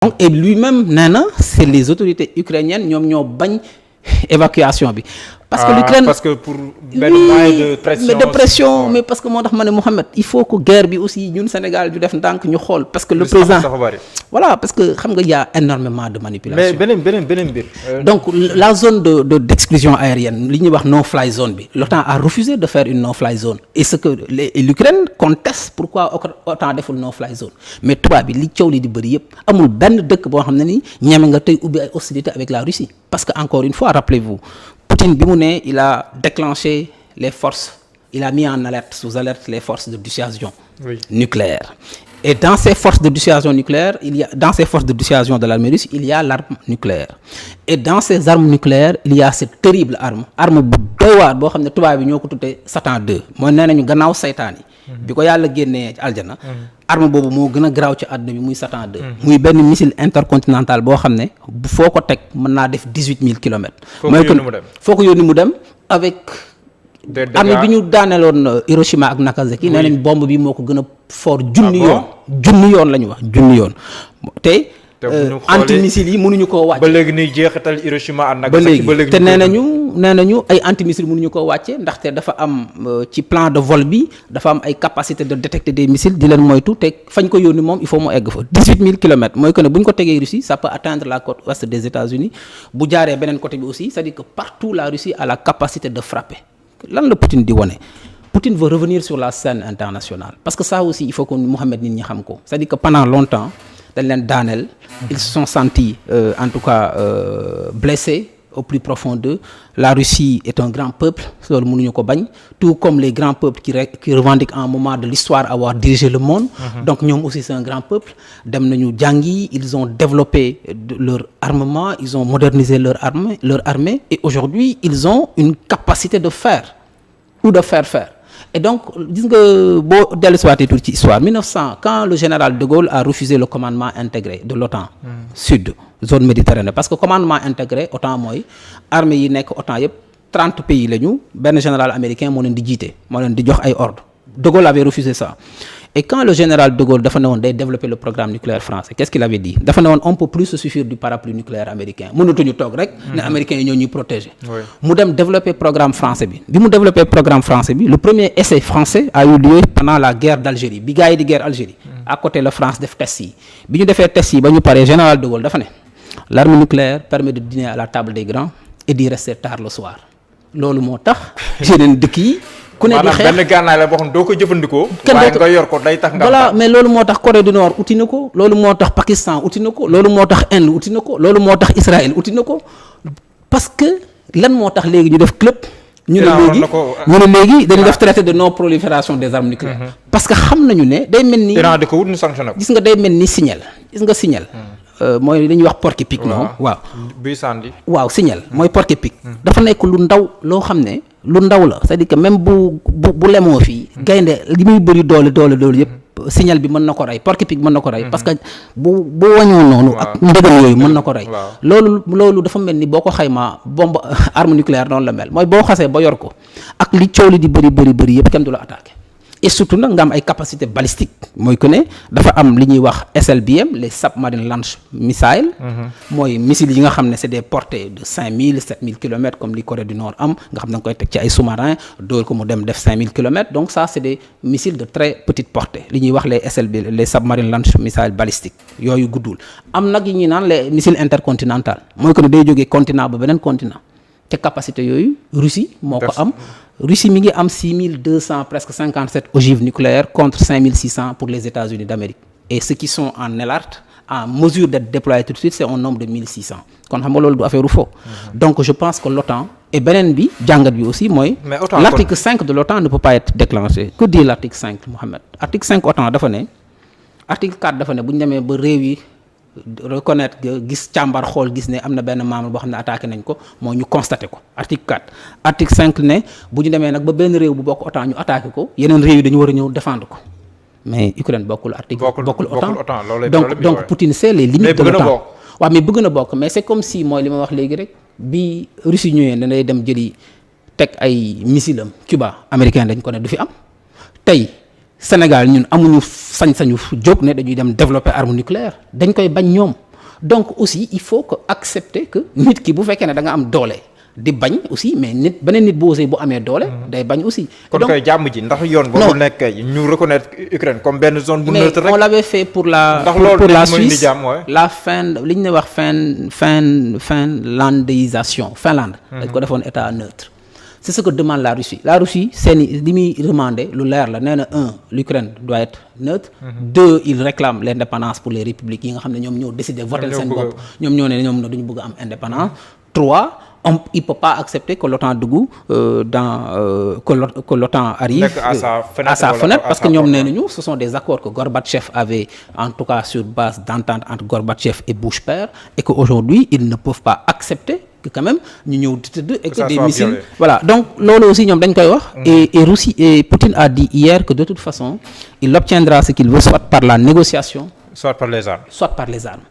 donc et lui-même nee na c'est les autorités ukrainiennes ñoom ñoo bañ évacuation bi. parce que l'Ukraine parce que pour benn moyen de pression mais parce que moo tax ma ne Mohamed il faut que guerre bi aussi ñun Sénégal du def ndànk ñu xool parce que le président voilà parce que xam nga y a énormément de manipulation. mais beneen mbir. donc la zone d'exclusion aérienne li ñuy wax no-fly zone bi l'OTAN a refusé de faire une no-fly zone et ce que l'Ukraine conteste pourquoi OTAN deful no-fly zone mais tubaab bi li coow li di bëri yëpp amul benn dëkk boo xam ne ni ñeme nga tey ubbi ay hostilités avec la Russie parce que encore une fois rappelez-vous Poutine bi mu ne il a déclenché les forces il a mis en alerte sous alerte les forces de dissuasion nucléaire et dans ces forces de dissuasion nucléaire dans ces forces de dissuasion de l'armée russe il y a l'arme nucléaire et dans ces armes nucléaires il y a cette terrible arme bu doy waar boo xam ne tubaab bi ñoo ko tuddee Satan 2 mooy nee nañu gannaaw saytaan yi bi ko yàlla génnee ci aljana arme boobu moo gën a garaaw ci àdduna bi muy Satan 2 muy benn missile intercontinental boo xam ne foo ko teg mën naa def 18 000 kilomètres foo ko yónni mu dem avec arme bi ñu daaneeloon Hiroshima ak Nagasaki nee nañ bombe bi moo ko gën a fort junni yoon la ñu wax junni yoon te antimissile yi mënuñu koo wàcce ba léegi ni jeexital Hiroshima ak Nagasaki ba léegi te nee nañu ay antimissile mënuñu koo wàcce ndaxte dafa am ci plan de vol bi dafa am ay capacité de détecter des missiles di leen moytu te fañ ko yónni moom il faut mu egg fa 18 000 kilomètres mooy que ne bu ñu ko tegee Russie ça peut atteindre la côte ouest des États-Unis bu jaaree beneen côté bi aussi c'est-à-dire que partout la Russie a la capacité de frapper lan la Poutine di wone Poutine veut revenir sur la scène internationale parce que ça aussi il faut que Mohamed nit ñi xam ko c'est-à-dire que pendant longtemps dañ leen daaneel ils se sont sentis en tout cas blessés au plus profond d'eux la Russie est un grand peuple loolu mënuñu ko bañ tout comme les grands peuples qui revendiquent à un moment de l'histoire avoir dirigé le monde donc ñoom aussi c'est un grand peuple dem nañu jàngi ils ont développé leur armement ils ont modernisé leur armée et aujourd'hui ils ont une capacité de faire ou de faire et donc gis nga boo dellusiwaatee tuuti ci histoire 1900 quand le général de Gaulle a refusé le commandement intégré de l'OTAN sud zone méditerranée parce que commandement intégré OTAN mooy armée yi nekk OTAN yëpp 30 pays la ñu benn général américain moo leen di jiite moo leen di jox ay ordres de Gaulle avait refusé ça et quand le général de Gaulle dafa ne woon day développer le programme nucléaire français qu'est-ce qu'il avait dit dafa ne woon on peut plus se suffire du parapluie nucléaire américain mënatuñu toog rek ne américains yi ñoo ñuy protéger mu dem développer programme français bi mu développer programme français bi le premier essai français a eu lieu pendant la guerre d'Algérie bi gars yi di guerre Algérie à côté la France def test yi bi ñu defee test yi ba ñu paree général de Gaulle dafa ne l'arme nucléaire permet de dîner à la table des grands et d'y rester tard le soir loolu moo tax yeneen dëkk yi ku ne di xeex benn gànnaay la boo xam doo ko jëfandikoo. waaye nga yor ko day tax nga. voilà mais loolu moo tax Corée du Nord uti na ko loolu moo tax Pakistan uti na ko loolu moo tax Inde uti na ko loolu moo tax Israël uti na ko parce que lan moo tax léegi ñu def club. ñu ne léegi dañu def traité de non prolifération des armes nucléaires. parce que xam nañu ne day mel ni. Iran di ko wut ñu sanctionné ko. gis nga day mel ni signal gis nga signal. mooy li ñuy wax porc-épic non waaw. buy sànni. waaw signal mooy porc-épic. dafa nekk lu ndaw loo xam ne. lu ndaw la c'est-à-dire que même bu lemoo fii gaynde li muy bëri doole yëpp signal bi mën na ko rey porc-épic mën na ko rey parce que bu wañoo noonu ak ndëgal yooyu mën na ko rey loolu dafa mel ni boo ko xaymaa bombe arme nucléaire noonu la mel mooy boo xasee ba yor ko ak li coow li di bëri yëpp kenn du la attaqué et surtout nag nga am ay capacité balistique mooy que ne dafa am li ñuy wax SLBM les submarine launch missiles mooy missiles yi nga xam ne c'est des portées de 5000 7000 kilomètres comme li Corée du Nord am nga xam ne da nga koy teg ci ay sous-marins dóor ko mu dem def 5000 kilomètres donc ça c'est des missiles de très petite portée li ñuy wax les SLB les submarine launch missiles balistiques yooyu guddul am nag yi ñuy naan les missiles intercontinentaux mooy que ne day jógee continent ba beneen continent te capacité yooyu Russie moo ko am Russie mi ngi am 6200 presque 57 ogives nucléaires contre 5600 pour les États-Unis d'Amérique et ceux qui sont en alerte en mesure d'être déployés tout de suite c'est un nombre de 1600 kon xam nga loolu du affaire u faux donc je pense que l'OTAN et beneen bi jàngat bi aussi mooy l'article 5 de l'OTAN ne peut pas être déclenché que dit l'article 5 Mohamed article 5 OTAN dafa ne article 4 dafa ne bu ñu demee ba réew yi reconnaître gis càmbar xool gis ne am na benn membre boo xam ne attaqué nañ ko moo ñu constaté ko article 4 article 5 ne bu ñu demee nag ba benn réew bu bokk OTAN ñu attaqué ko yeneen réew yi dañu war a ñëw défendre ko mais Ukraine bokkul article bokkul OTAN donc Poutine c'est les limites de l'OTAN waaw mais bëgg na bokk mais c'est comme si mooy li ma wax léegi rek bi Russie ñëwee ne day dem jëli teg ay missile am Cuba américain dañ ko ne du fi am tey Sénégal ñun amuñu sañ-sañu jóg ne dañuy dem développer arme nucléaire dañ koy bañ ñoom donc aussi il faut que accepter que nit ki bu fekkee ne da nga am doole di bañ aussi mais beneen nit bu amee doole. day bañ aussi. kon kay jàmm ji ndax yoon. non nekk ñu reconnaître Ukraine comme benn zone bu neutre rek. mais on l'avait fait pour la Suisse la fin li ñu ne wax finlandisation Finlande. dañ ko defoon état neutre. c'est ce que demande la Russie seeni li muy demandé lu leer la nee na l'Ukraine doit être neutre. 2 il réclame l'indépendance pour les républiques yi nga xam ne ñoom ñoo décidé voter seen bopp ñoom ñoo ne ñoom duñu bëgg am indépendance. 3 il peut pas accepter que l'OTAN dugg que l'OTAN arrive à sa fenêtre parce que ñoom nee nañu ce sont des accords que Gorbatchev avait en tout cas sur base d'entente entre Gorbatchev et Bush père et que aujourd'hui ils ne peuvent pas accepter que quand même ñu ñëw di tëdd et que des missiles voilà donc loolu aussi ñoom dañ koy wax et Russie et Poutine a dit hier que de toute façon il obtiendra ce qu'il veut soit par la négociation soit par les armes